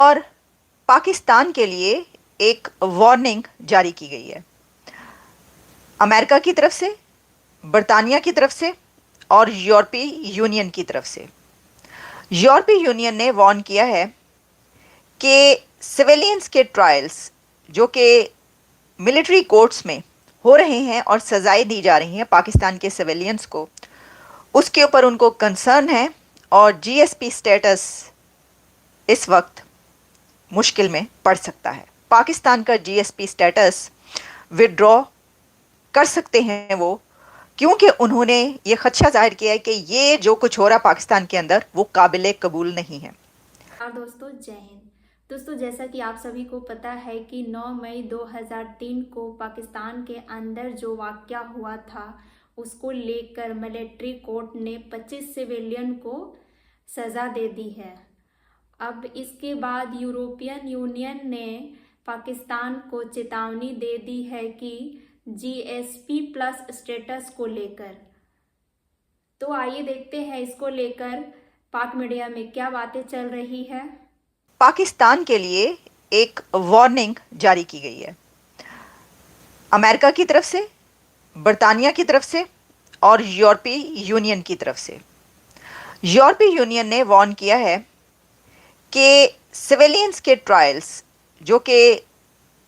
اور پاکستان کے لیے ایک وارننگ جاری کی گئی ہے امریکہ کی طرف سے، برطانیہ کی طرف سے اور یورپی یونین کی طرف سے۔ یورپی یونین نے وارن کیا ہے کہ سویلینز کے ٹرائلز جو کہ ملٹری کورٹس میں ہو رہے ہیں اور سزائیں دی جا رہی ہیں پاکستان کے سویلینز کو، اس کے اوپر ان کو کنسرن ہے اور جی ایس پی سٹیٹس اس وقت مشکل میں پڑ سکتا ہے۔ پاکستان کا جی ایس پی سٹیٹس وڈرا کر سکتے ہیں وہ، کیونکہ انہوں نے یہ خدشہ ظاہر کیا ہے کہ یہ جو کچھ ہو رہا پاکستان کے اندر وہ قابل قبول نہیں ہے۔ اور دوستو جے ہند۔ دوستو جیسا کہ آپ سبھی کو پتا ہے کہ 9 مئی 2003 کو پاکستان کے اندر جو واقعہ ہوا تھا اس کو لے کر ملٹری کورٹ نے 25 سویلین کو سزا دے دی ہے۔ اب اس کے بعد یورپین یونین نے پاکستان کو چیتاونی دے دی ہے کہ جی ایس پی پلس اسٹیٹس کو لے کر۔ تو آئیے دیکھتے ہیں اس کو لے کر پاک میڈیا میں کیا باتیں چل رہی ہے۔ پاکستان کے لیے ایک وارننگ جاری کی گئی ہے امریکہ کی طرف سے، برطانیہ کی طرف سے اور یورپی یونین کی طرف سے۔ یورپی یونین نے وارن کیا ہے کہ سویلینز کے ٹرائلز جو کہ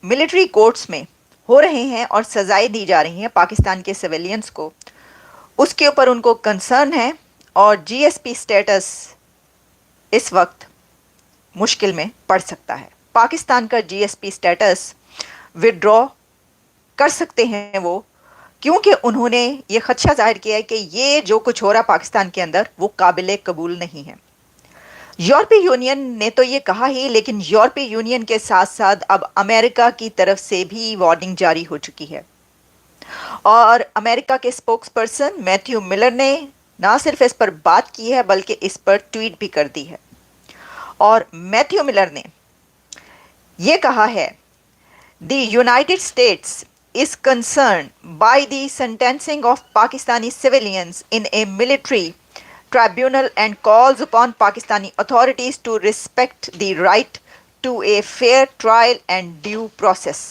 ملٹری کورٹس میں ہو رہے ہیں اور سزائیں دی جا رہی ہیں پاکستان کے سویلینز کو، اس کے اوپر ان کو کنسرن ہے اور جی ایس پی سٹیٹس اس وقت مشکل میں پڑ سکتا ہے۔ پاکستان کا جی ایس پی سٹیٹس وڈرا کر سکتے ہیں وہ، کیونکہ انہوں نے یہ خدشہ ظاہر کیا ہے کہ یہ جو کچھ ہو رہا پاکستان کے اندر وہ قابل قبول نہیں ہے۔ یورپی یونین نے تو یہ کہا ہی، لیکن یورپی یونین کے ساتھ ساتھ اب امریکہ کی طرف سے بھی وارننگ جاری ہو چکی ہے، اور امریکہ کے اسپوکس پرسن میتھیو ملر نے نہ صرف اس پر بات کی ہے بلکہ اس پر ٹویٹ بھی کر دی ہے، اور میتھیو ملر نے یہ کہا ہے The United States is concerned by the sentencing of Pakistani civilians in a military tribunal and calls upon Pakistani authorities to respect the right to a fair trial and due process.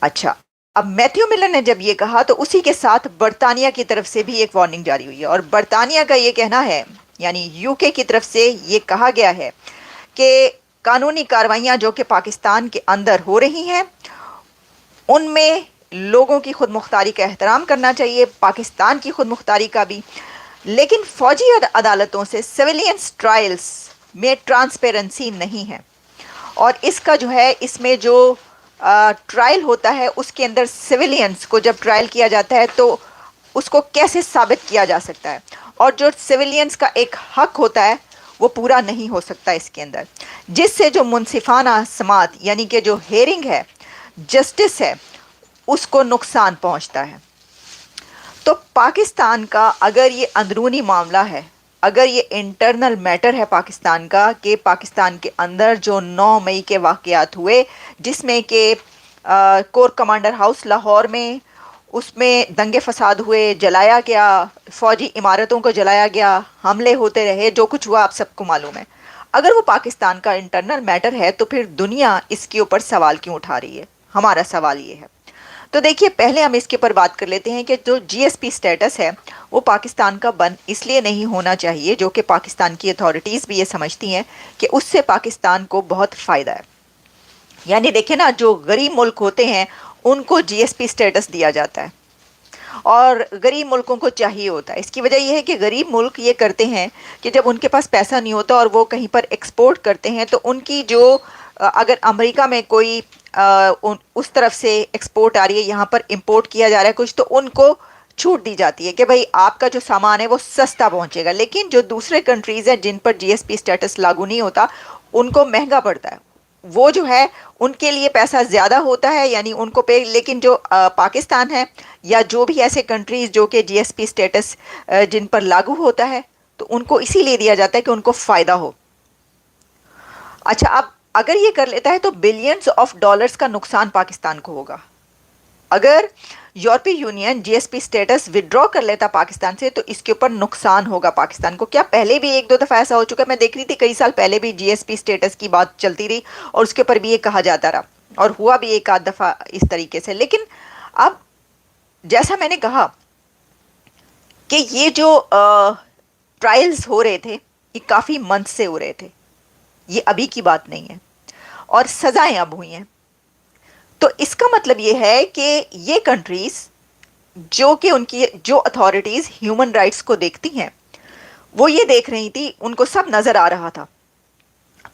اچھا، اب Matthew Miller نے جب یہ کہا تو اسی کے ساتھ برطانیہ کی طرف سے بھی ایک وارننگ جاری ہوئی ہے، اور برطانیہ کا یہ کہنا ہے، یعنی یو کے کی طرف سے یہ کہا گیا ہے کہ قانونی کارروائیاں جو کہ پاکستان کے اندر ہو رہی ہیں ان میں لوگوں کی خود مختاری کا احترام کرنا چاہیے، پاکستان کی خود مختاری کا بھی، لیکن فوجی عدالتوں سے سویلینس ٹرائلز میں ٹرانسپیرنسی نہیں ہے، اور اس کا جو ہے اس میں جو ٹرائل ہوتا ہے اس کے اندر سویلینس کو جب ٹرائل کیا جاتا ہے تو اس کو کیسے ثابت کیا جا سکتا ہے، اور جو سویلینس کا ایک حق ہوتا ہے وہ پورا نہیں ہو سکتا اس کے اندر، جس سے جو منصفانہ سماعت یعنی کہ جو ہیرنگ ہے، جسٹس ہے، اس کو نقصان پہنچتا ہے۔ تو پاکستان کا اگر یہ اندرونی معاملہ ہے، اگر یہ انٹرنل میٹر ہے پاکستان کا، کہ پاکستان کے اندر جو 9 مئی کے واقعات ہوئے جس میں کہ کور کمانڈر ہاؤس لاہور میں اس میں دنگے فساد ہوئے، جلایا گیا، فوجی عمارتوں کو جلایا گیا، حملے ہوتے رہے، جو کچھ ہوا آپ سب کو معلوم ہے، اگر وہ پاکستان کا انٹرنل میٹر ہے تو پھر دنیا اس کے اوپر سوال کیوں اٹھا رہی ہے؟ ہمارا سوال یہ ہے۔ تو دیکھیے، پہلے ہم اس کے اوپر بات کر لیتے ہیں کہ جو جی ایس پی سٹیٹس ہے وہ پاکستان کا بند اس لیے نہیں ہونا چاہیے، جو کہ پاکستان کی اتھارٹیز بھی یہ سمجھتی ہیں کہ اس سے پاکستان کو بہت فائدہ ہے۔ یعنی دیکھیں نا، جو غریب ملک ہوتے ہیں ان کو جی ایس پی سٹیٹس دیا جاتا ہے، اور غریب ملکوں کو چاہیے ہوتا ہے۔ اس کی وجہ یہ ہے کہ غریب ملک یہ کرتے ہیں کہ جب ان کے پاس پیسہ نہیں ہوتا اور وہ کہیں پر ایکسپورٹ کرتے ہیں تو ان کی جو اگر امریکہ میں کوئی اس طرف سے ایکسپورٹ آ رہی ہے، یہاں پر امپورٹ کیا جا رہا ہے کچھ، تو ان کو چھوٹ دی جاتی ہے کہ بھائی آپ کا جو سامان ہے وہ سستا پہنچے گا، لیکن جو دوسرے کنٹریز ہیں جن پر جی ایس پی سٹیٹس لاگو نہیں ہوتا ان کو مہنگا پڑتا ہے، وہ جو ہے ان کے لیے پیسہ زیادہ ہوتا ہے، یعنی ان کو پے، لیکن جو پاکستان ہے یا جو بھی ایسے کنٹریز جو کہ جی ایس پی سٹیٹس جن پر لاگو ہوتا ہے تو ان کو اسی لیے دیا جاتا ہے کہ ان کو فائدہ ہو۔ اچھا، اب اگر یہ کر لیتا ہے تو بلینز آف ڈالرز کا نقصان پاکستان کو ہوگا، اگر یورپی یونین جی ایس پی سٹیٹس وڈرا کر لیتا پاکستان سے تو اس کے اوپر نقصان ہوگا پاکستان کو. کیا پہلے بھی ایک دو دفعہ ایسا ہو چکا ہے؟ میں دیکھ رہی تھی کئی سال پہلے بھی جی ایس پی سٹیٹس کی بات چلتی رہی اور اس کے اوپر بھی یہ کہا جاتا رہا اور ہوا بھی ایک آدھ دفعہ اس طریقے سے. لیکن اب جیسا میں نے کہا کہ یہ جو ٹرائلز ہو رہے تھے یہ کافی منتھ سے ہو رہے تھے, یہ ابھی کی بات نہیں ہے, اور سزائیں اب ہوئی ہیں. تو اس کا مطلب یہ ہے کہ یہ کنٹریز جو کہ ان کی جو اتھارٹیز ہیومن رائٹس کو دیکھتی ہیں وہ یہ دیکھ رہی تھی, ان کو سب نظر آ رہا تھا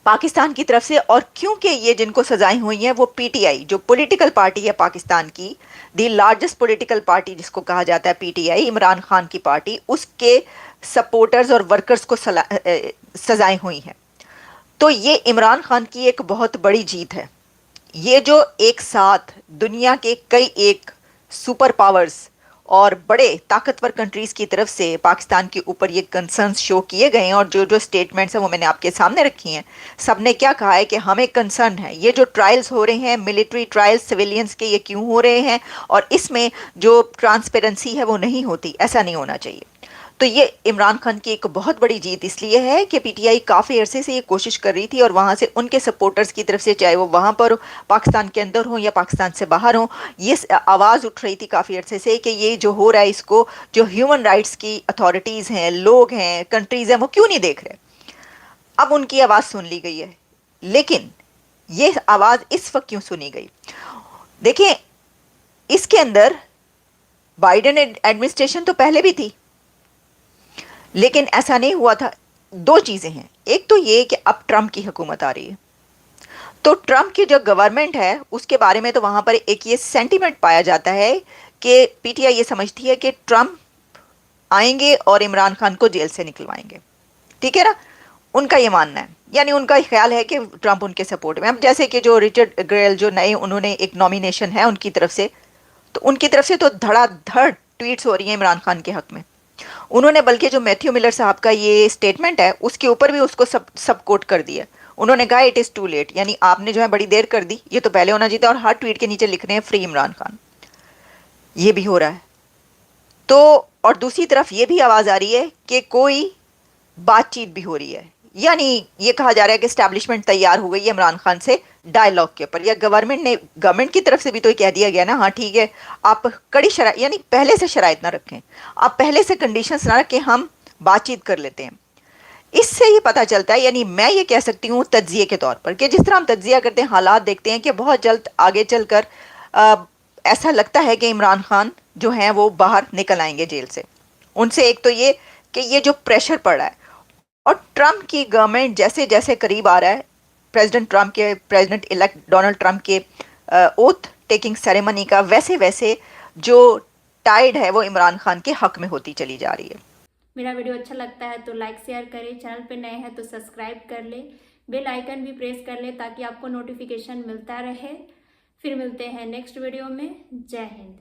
پاکستان کی طرف سے. اور کیونکہ یہ جن کو سزائیں ہوئی ہیں وہ پی ٹی آئی جو پولیٹیکل پارٹی ہے پاکستان کی, دی لارجسٹ پولیٹیکل پارٹی جس کو کہا جاتا ہے P T I, Imran Khan کی پارٹی, اس کے سپورٹرز اور ورکرز کو سزائیں ہوئی ہیں. تو یہ عمران خان کی ایک بہت بڑی جیت ہے. یہ جو ایک ساتھ دنیا کے کئی ایک سپر پاورز اور بڑے طاقتور کنٹریز کی طرف سے پاکستان کے اوپر یہ کنسرنز شو کیے گئے ہیں, اور جو سٹیٹمنٹس ہیں وہ میں نے آپ کے سامنے رکھی ہیں. سب نے کیا کہا ہے کہ ہمیں کنسرن ہے یہ جو ٹرائلز ہو رہے ہیں, ملٹری ٹرائلز سویلینز کے, یہ کیوں ہو رہے ہیں, اور اس میں جو ٹرانسپیرنسی ہے وہ نہیں ہوتی, ایسا نہیں ہونا چاہیے. تو یہ عمران خان کی ایک بہت بڑی جیت اس لیے ہے کہ پی ٹی آئی کافی عرصے سے یہ کوشش کر رہی تھی, اور وہاں سے ان کے سپورٹرز کی طرف سے, چاہے وہ وہاں پر پاکستان کے اندر ہوں یا پاکستان سے باہر ہوں, یہ آواز اٹھ رہی تھی کافی عرصے سے کہ یہ جو ہو رہا ہے اس کو جو ہیومن رائٹس کی اتھارٹیز ہیں, لوگ ہیں, کنٹریز ہیں, وہ کیوں نہیں دیکھ رہے. اب ان کی آواز سن لی گئی ہے, لیکن یہ آواز اس وقت کیوں سنی گئی؟ دیکھیں اس کے اندر بائیڈن ایڈمنسٹریشن تو پہلے بھی تھی, لیکن ایسا نہیں ہوا تھا. دو چیزیں ہیں, ایک تو یہ کہ اب ٹرمپ کی حکومت آ رہی ہے, تو ٹرمپ کی جو گورنمنٹ ہے اس کے بارے میں تو وہاں پر ایک یہ سینٹیمنٹ پایا جاتا ہے کہ پی ٹی آئی یہ سمجھتی ہے کہ ٹرمپ آئیں گے اور عمران خان کو جیل سے نکلوائیں گے. ٹھیک ہے نا, ان کا یہ ماننا ہے, یعنی ان کا خیال ہے کہ ٹرمپ ان کے سپورٹ میں. اب جیسے کہ جو رچرڈ گریل جو نئے انہوں نے ایک نامینیشن ہے ان کی طرف سے, تو ان کی طرف سے تو دھڑا دھڑ ٹویٹس ہو رہی ہیں عمران خان کے حق میں. انہوں نے بلکہ جو میتھیو ملر صاحب کا یہ سٹیٹمنٹ ہے اس کے اوپر بھی اس کو سب کوٹ کر دیا. انہوں نے کہا اٹ از ٹو لیٹ, یعنی آپ نے جو ہے بڑی دیر کر دی, یہ تو پہلے ہونا چاہیے تھا. اور ہر ٹویٹ کے نیچے لکھ رہے ہیں فری عمران خان. یہ بھی ہو رہا ہے. تو اور دوسری طرف یہ بھی آواز آ رہی ہے کہ کوئی بات چیت بھی ہو رہی ہے, یعنی یہ کہا جا رہا ہے کہ اسٹیبلشمنٹ تیار ہو گئی ہے عمران خان سے ڈائلاگ کے اوپر, یا گورنمنٹ کی طرف سے بھی تو یہ کہہ دیا گیا نا, ہاں ٹھیک ہے آپ کڑی شرائط, یعنی پہلے سے شرائط نہ رکھیں, آپ پہلے سے کنڈیشنز نہ رکھیں, ہم بات چیت کر لیتے ہیں. اس سے یہ پتہ چلتا ہے, یعنی میں یہ کہہ سکتی ہوں تجزیے کے طور پر, کہ جس طرح ہم تجزیہ کرتے ہیں حالات دیکھتے ہیں کہ بہت جلد آگے چل کر ایسا لگتا ہے کہ عمران خان جو ہیں وہ باہر نکل آئیں گے جیل سے. ان سے ایک تو یہ کہ یہ جو پریشر پڑ رہا ہے, اور ٹرمپ کی گورنمنٹ جیسے جیسے قریب آ رہا ہے پریزیڈنٹ الیکٹ ڈونلڈ ٹرمپ کے اوتھ ٹیکنگ سیریمنی کا, ویسے ویسے جو ٹائیڈ ہے وہ عمران خان کے حق میں ہوتی چلی جا رہی ہے. میرا ویڈیو اچھا لگتا ہے تو لائک شیئر کریں, چینل پہ نئے ہیں تو سبسکرائب کر لیں, بیل آئیکن بھی پریس کر لیں تاکہ آپ کو نوٹیفیکیشن ملتا رہے. پھر ملتے ہیں نیکسٹ ویڈیو میں. جے ہند.